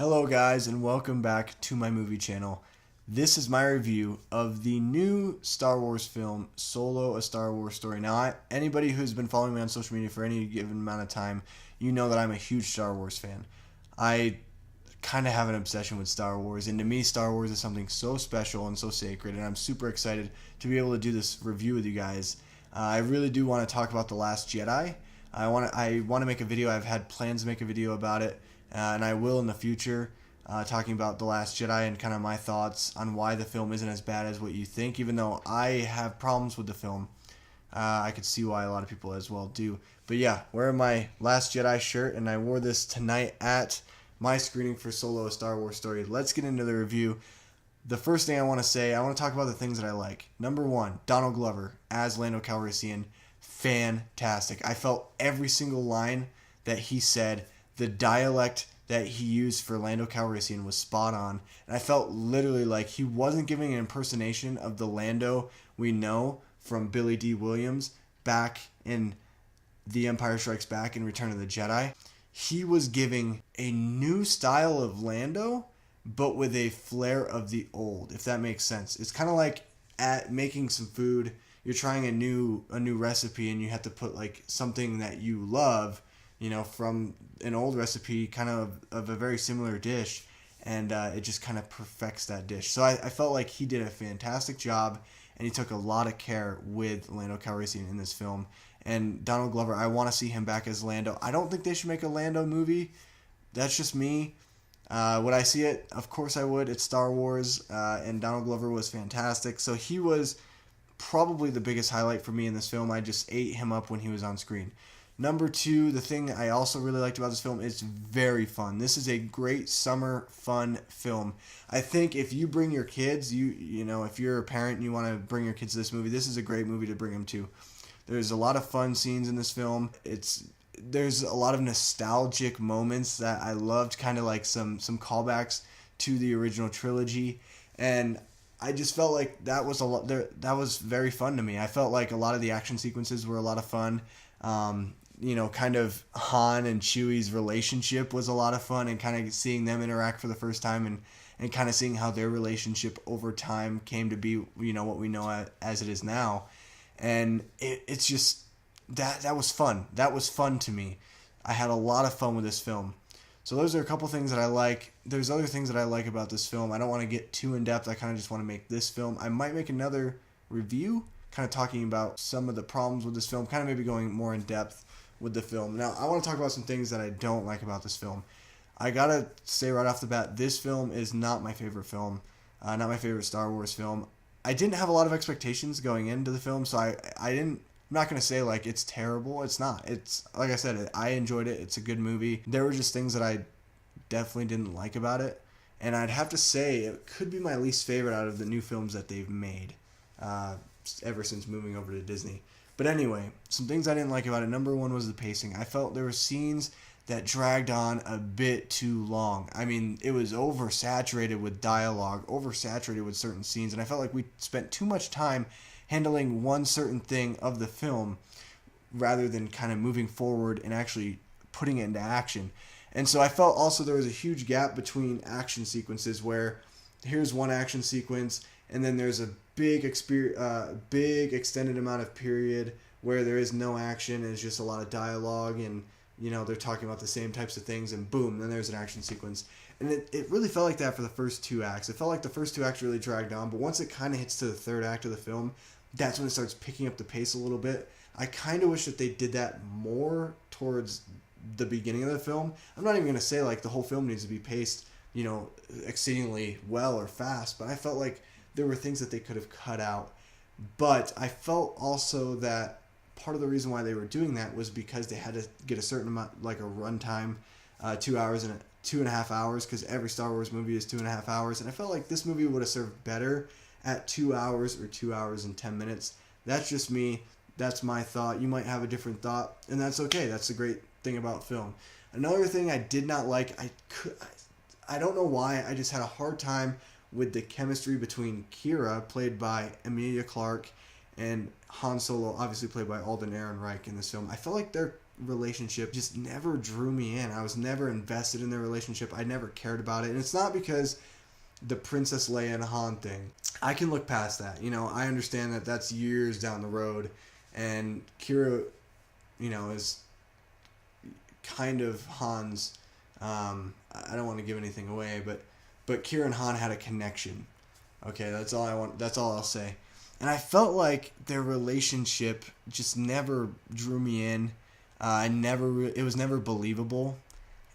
Hello guys and welcome back to my movie channel. This is my review of the new Star Wars film, Solo: A Star Wars Story. Now, anybody who's been following me on social media for any given amount of time, you know that I'm a huge Star Wars fan. I kind of have an obsession with Star Wars, and to me Star Wars is something so special and so sacred, and I'm super excited to be able to do this review with you guys. I really do want to talk about The Last Jedi. I want to make a video. I've had plans to make a video about it, and I will in the future, talking about The Last Jedi and kind of my thoughts on why the film isn't as bad as what you think. Even though I have problems with the film, I could see why a lot of people as well do. But yeah, wearing my Last Jedi shirt, and I wore this tonight at my screening for Solo: A Star Wars Story. Let's get into the review. The first thing I want to say, I want to talk about the things that I like. Number one, Donald Glover as Lando Calrissian. Fantastic. I felt every single line that he said. The dialect that he used for Lando Calrissian was spot on. And I felt literally like he wasn't giving an impersonation of the Lando we know from Billy D. Williams back in The Empire Strikes Back and Return of the Jedi. He was giving a new style of Lando, but with a flair of the old, if that makes sense. It's kind of like at making some food, you're trying a new recipe, and you have to put like something that you love, from an old recipe, kind of a very similar dish, and it just kind of perfects that dish. So I felt like he did a fantastic job, and he took a lot of care with Lando Calrissian in this film. And Donald Glover, I want to see him back as Lando. I don't think they should make a Lando movie. That's just me. Would I see it? Of course I would. It's Star Wars, and Donald Glover was fantastic. So he was probably the biggest highlight for me in this film. I just ate him up when he was on screen. Number two, the thing I also really liked about this film, it's very fun. This is a great summer fun film. I think if you bring your kids, if you're a parent and you want to bring your kids to this movie, this is a great movie to bring them to. There's a lot of fun scenes in this film. There's a lot of nostalgic moments that I loved, kind of like some callbacks to the original trilogy, and I just felt like that was that was very fun to me. I felt like a lot of the action sequences were a lot of fun. Kind of Han and Chewie's relationship was a lot of fun, and kind of seeing them interact for the first time, and kind of seeing how their relationship over time came to be, what we know as it is now. And it's just, that was fun. That was fun to me. I had a lot of fun with this film. So those are a couple things that I like. There's other things that I like about this film. I don't want to get too in depth. I kind of just want to make this film. I might make another review kind of talking about some of the problems with this film, kind of maybe going more in depth with the film. Now, I want to talk about some things that I don't like about this film. I gotta say right off the bat, this film is not my favorite film, not my favorite Star Wars film. I didn't have a lot of expectations going into the film, so I'm not going to say like it's terrible. It's not. It's, like I said, I enjoyed it. It's a good movie. There were just things that I definitely didn't like about it, and I'd have to say it could be my least favorite out of the new films that they've made ever since moving over to Disney. But anyway, some things I didn't like about it. Number one was the pacing. I felt there were scenes that dragged on a bit too long. I mean, it was oversaturated with dialogue, oversaturated with certain scenes, and I felt like we spent too much time handling one certain thing of the film rather than kind of moving forward and actually putting it into action. And so I felt also there was a huge gap between action sequences where here's one action sequence and then there's a big extended amount of period where there is no action and it's just a lot of dialogue, and they're talking about the same types of things, and boom, then there's an action sequence. And it really felt like that for the first two acts. It felt like the first two acts really dragged on, but once it kind of hits to the third act of the film, that's when it starts picking up the pace a little bit. I kind of wish that they did that more towards the beginning of the film. I'm not even going to say like the whole film needs to be paced, exceedingly well or fast, but I felt like there were things that they could have cut out. But I felt also that part of the reason why they were doing that was because they had to get a certain amount, like a runtime, 2 hours and 2.5 hours, because every Star Wars movie is 2.5 hours, and I felt like this movie would have served better at 2 hours or 2 hours and 10 minutes. That's just me. That's my thought. You might have a different thought, and that's okay. That's the great thing about film. Another thing I did not like, I don't know why, I just had a hard time with the chemistry between Kira, played by Emilia Clarke, and Han Solo, obviously played by Alden Ehrenreich in this film. I felt like their relationship just never drew me in. I was never invested in their relationship. I never cared about it. And it's not because the Princess Leia and Han thing. I can look past that. You know, I understand that that's years down the road. And Kira, you know, is kind of Han's, I don't want to give anything away, but Kira and Han had a connection. Okay, that's all I'll say. And I felt like their relationship just never drew me in. It was never believable,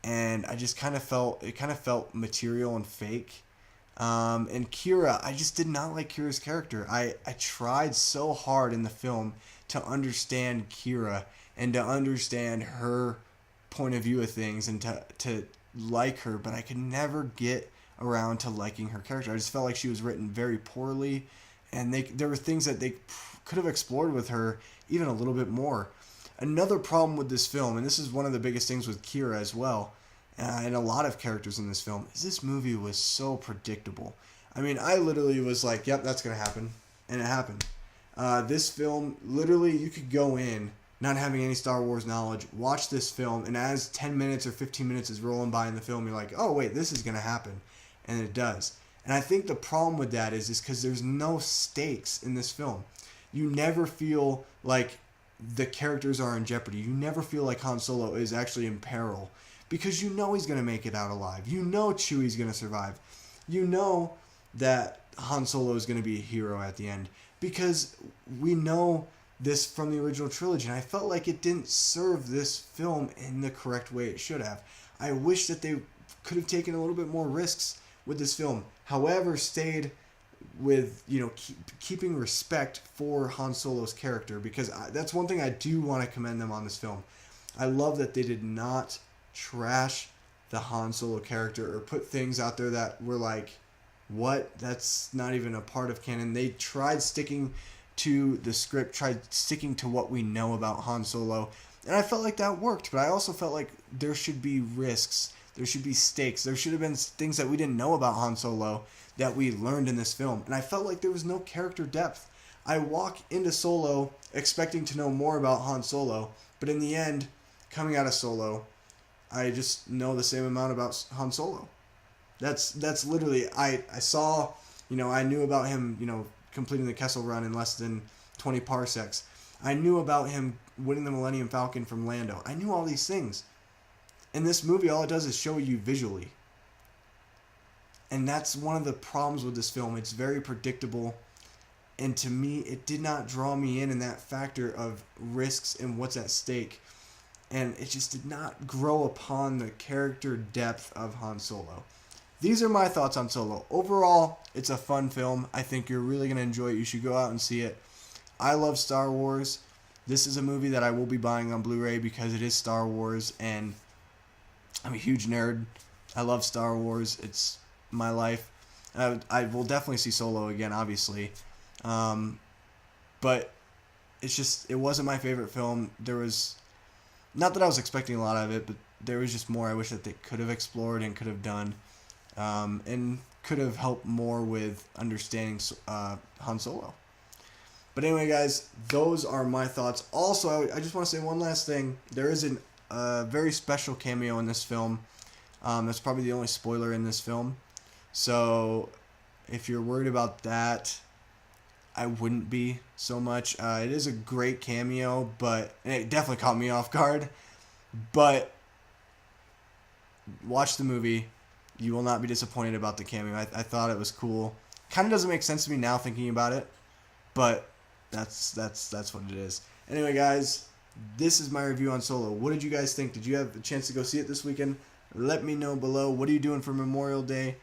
and I just kind of felt material and fake. And Kira, I just did not like Kira's character. I tried so hard in the film to understand Kira and to understand her point of view of things and to like her, but I could never get around to liking her character. I just felt like she was written very poorly, and there were things that they could have explored with her even a little bit more. Another problem with this film, and this is one of the biggest things with Kira as well, and a lot of characters in this film, is this movie was so predictable. I mean, I literally was like, yep, that's going to happen. And it happened. This film, literally, you could go in not having any Star Wars knowledge, watch this film, and as 10 minutes or 15 minutes is rolling by in the film, you're like, oh, wait, this is going to happen. And it does. And I think the problem with that is because there's no stakes in this film. You never feel like the characters are in jeopardy. You never feel like Han Solo is actually in peril, because you know he's going to make it out alive. You know Chewie's going to survive. You know that Han Solo is going to be a hero at the end, because we know this from the original trilogy, and I felt like it didn't serve this film in the correct way it should have. I wish that they could have taken a little bit more risks with this film. However, stayed with, you know, keeping respect for Han Solo's character, because that's one thing I do want to commend them on this film. I love that they did not trash the Han Solo character or put things out there that were like, what? That's not even a part of canon. They tried sticking to the script, tried sticking to what we know about Han Solo, and I felt like that worked, but I also felt like there should be risks. There should be stakes. There should have been things that we didn't know about Han Solo that we learned in this film. And I felt like there was no character depth. I walk into Solo expecting to know more about Han Solo, but in the end, coming out of Solo, I just know the same amount about Han Solo. That's literally, I saw, you know, I knew about him, you know, completing the Kessel Run in less than 20 parsecs. I knew about him winning the Millennium Falcon from Lando. I knew all these things. In this movie, all it does is show you visually. And that's one of the problems with this film. It's very predictable. And to me, it did not draw me in that factor of risks and what's at stake. And it just did not grow upon the character depth of Han Solo. These are my thoughts on Solo. Overall, it's a fun film. I think you're really going to enjoy it. You should go out and see it. I love Star Wars. This is a movie that I will be buying on Blu-ray because it is Star Wars, and I'm a huge nerd. I love Star Wars. It's my life. I will definitely see Solo again, obviously. But it's just, it wasn't my favorite film. There was, not that I was expecting a lot of it, but there was just more I wish that they could have explored and could have done. And could have helped more with understanding Han Solo. But anyway, guys, those are my thoughts. Also, I just want to say one last thing. There is a very special cameo in this film. That's probably the only spoiler in this film. So if you're worried about that, I wouldn't be so much. It is a great cameo, and it definitely caught me off guard. But watch the movie. You will not be disappointed about the cameo. I thought it was cool. Kind of doesn't make sense to me now thinking about it, but that's what it is. Anyway, guys, this is my review on Solo. What did you guys think? Did you have a chance to go see it this weekend? Let me know below. What are you doing for Memorial Day?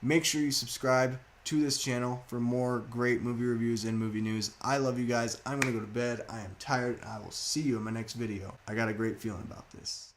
Make sure you subscribe to this channel for more great movie reviews and movie news. I love you guys. I'm going to go to bed. I am tired. I will see you in my next video. I got a great feeling about this.